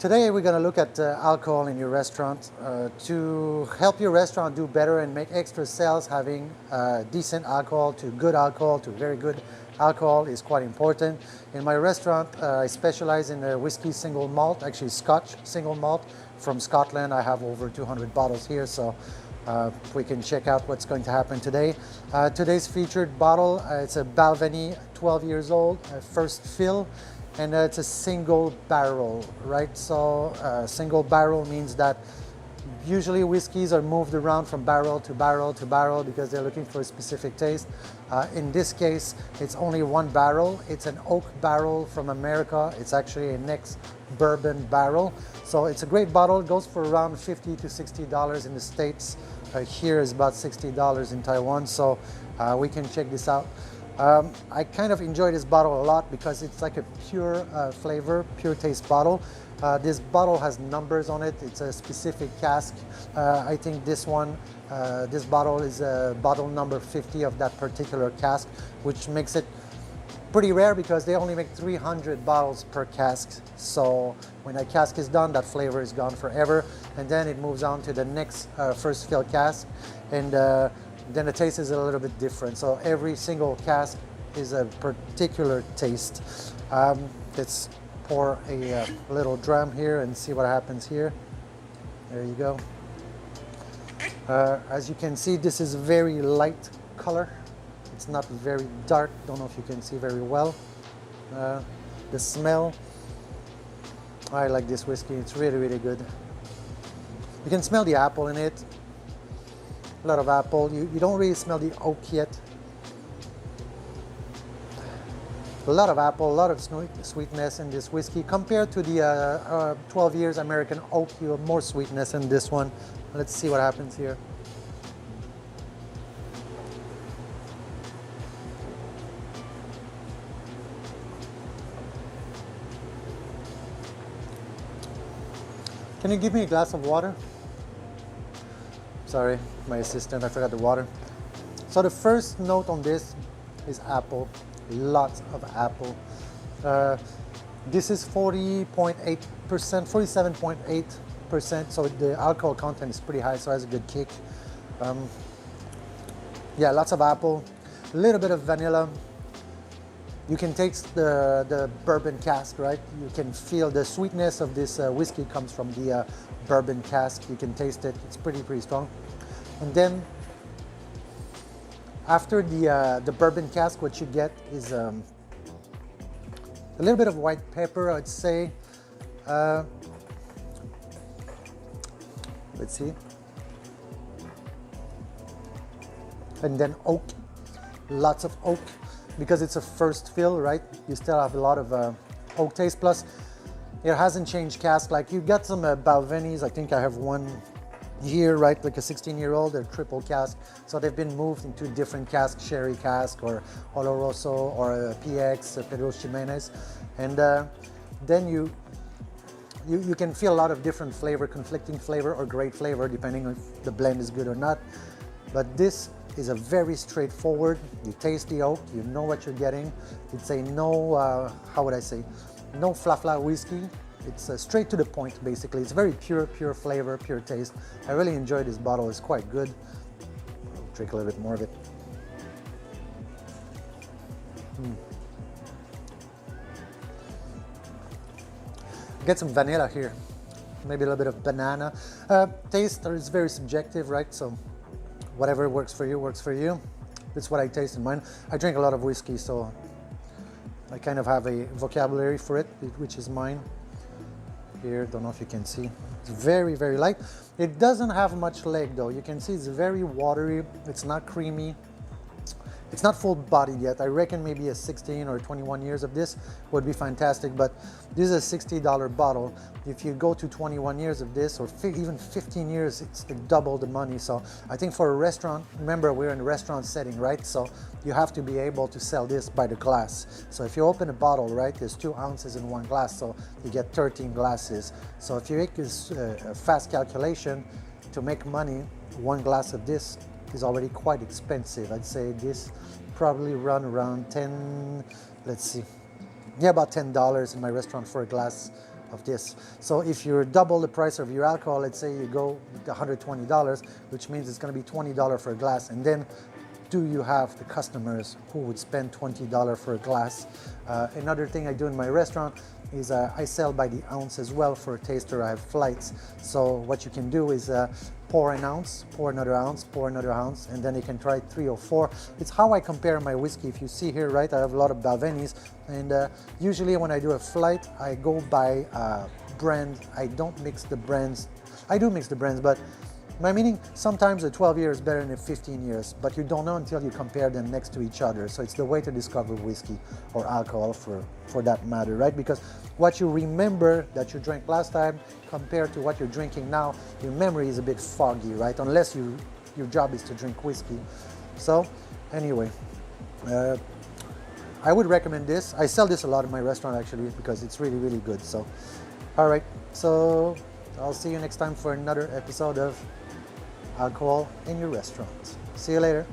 Today we're going to look at alcohol in your restaurant. To help your restaurant do better and make extra sales, having decent alcohol to good alcohol to very good alcohol is quite important. In my restaurant, I specialize in whiskey single malt, actually Scotch single malt from Scotland. I have over 200 bottles here, so we can check out what's going to happen today. Today's featured bottle, it's a Balvenie, 12 years old, first fill. And it's a single barrel, right? So single barrel means that usually whiskeys are moved around from barrel to barrel to barrel because they're looking for a specific taste. In this case, it's only one barrel. It's an oak barrel from America. It's actually an ex-bourbon barrel. So it's a great bottle. It goes for around $50 to $60 in the States. Here is about $60 in Taiwan. So we can check this out. I kind of enjoy this bottle a lot because it's like a pure flavor, pure taste bottle. This bottle has numbers on it. It's a specific cask. I think this one, this bottle is bottle number 50 of that particular cask, which makes it pretty rare because they only make 300 bottles per cask. So when a cask is done, that flavor is gone forever. And then it moves on to the next first fill cask. And then the taste is a little bit different. So every single cask is a particular taste. Let's pour a little dram here and see what happens here. There you go. As you can see, this is very light color. It's not very dark. Don't know if you can see very well. The smell, I like this whiskey. It's really, really good. You can smell the apple in it. A lot of apple. You don't really smell the oak yet. A lot of apple, a lot of sweetness in this whiskey. Compared to the 12 years American oak, you have more sweetness in this one. Let's see what happens here. Can you give me a glass of water? Sorry, my assistant, I forgot the water. So the first note on this is apple, lots of apple. This is 40.8%, 47.8%, so the alcohol content is pretty high, so it has a good kick. Yeah, lots of apple, a little bit of vanilla. You can taste the bourbon cask, right? You can feel the sweetness of this whiskey comes from the bourbon cask. You can taste it. It's pretty strong. And then after the bourbon cask, what you get is a little bit of white pepper, I'd say. Let's see. And then oak, lots of oak. Because it's a first fill, right? You still have a lot of oak taste. Plus, it hasn't changed cask. Like you got some Balvenies. I think I have one here, right? Like a 16-year-old. They're triple cask. So they've been moved into different casks, sherry cask or Oloroso or PX, Pedro Ximenez. And then you can feel a lot of different flavor, conflicting flavor or great flavor, depending on if the blend is good or not. But this is a very straightforward. You taste the oak, you know what you're getting. It's a no, how would I say, no fla-fla whiskey. It's straight to the point, basically. It's very pure flavor, pure taste. I really enjoy this bottle. It's quite good. I'll drink a little bit more of it. Get some vanilla here, maybe a little bit of banana. Taste is very subjective, right? So whatever works for you, works for you. That's what I taste in mine. I drink a lot of whiskey, so I kind of have a vocabulary for it, which is mine. Here, don't know if you can see. It's very light. It doesn't have much leg though. You can see it's very watery. It's not creamy. It's not full bodied yet. I reckon maybe a 16 or 21 years of this would be fantastic, but this is a $60 bottle. If you go to 21 years of this or even 15 years, it's like double the money. So I think for a restaurant, remember we're in a restaurant setting, right? So you have to be able to sell this by the glass. So if you open a bottle, right, there's 2 ounces in one glass, so you get 13 glasses. So if you make this a fast calculation, to make money, 1 glass of this is already quite expensive. I'd say this probably run around 10, let's see. Yeah, about $10 in my restaurant for a glass of this. So if you're double the price of your alcohol, let's say you go $120, which means it's going to be $20 for a glass, and then do you have the customers who would spend $20 for a glass? Another thing I do in my restaurant is I sell by the ounce as well. For a taster, I have flights. So what you can do is pour an ounce, pour another ounce, pour another ounce, and then you can try 3 or 4. It's how I compare my whiskey. If you see here, right, I have a lot of Balvenies, and usually when I do a flight, I go by brand. I don't mix the brands. I do mix the brands, but my meaning, sometimes a 12 year is better than a 15 years, but you don't know until you compare them next to each other. So it's the way to discover whiskey or alcohol for that matter, right? Because what you remember that you drank last time compared to what you're drinking now, your memory is a bit foggy, right? Unless your job is to drink whiskey. So anyway, I would recommend this. I sell this a lot in my restaurant actually because it's really, really good. So, all right. So I'll see you next time for another episode of Alcohol in Your Restaurant. See you later.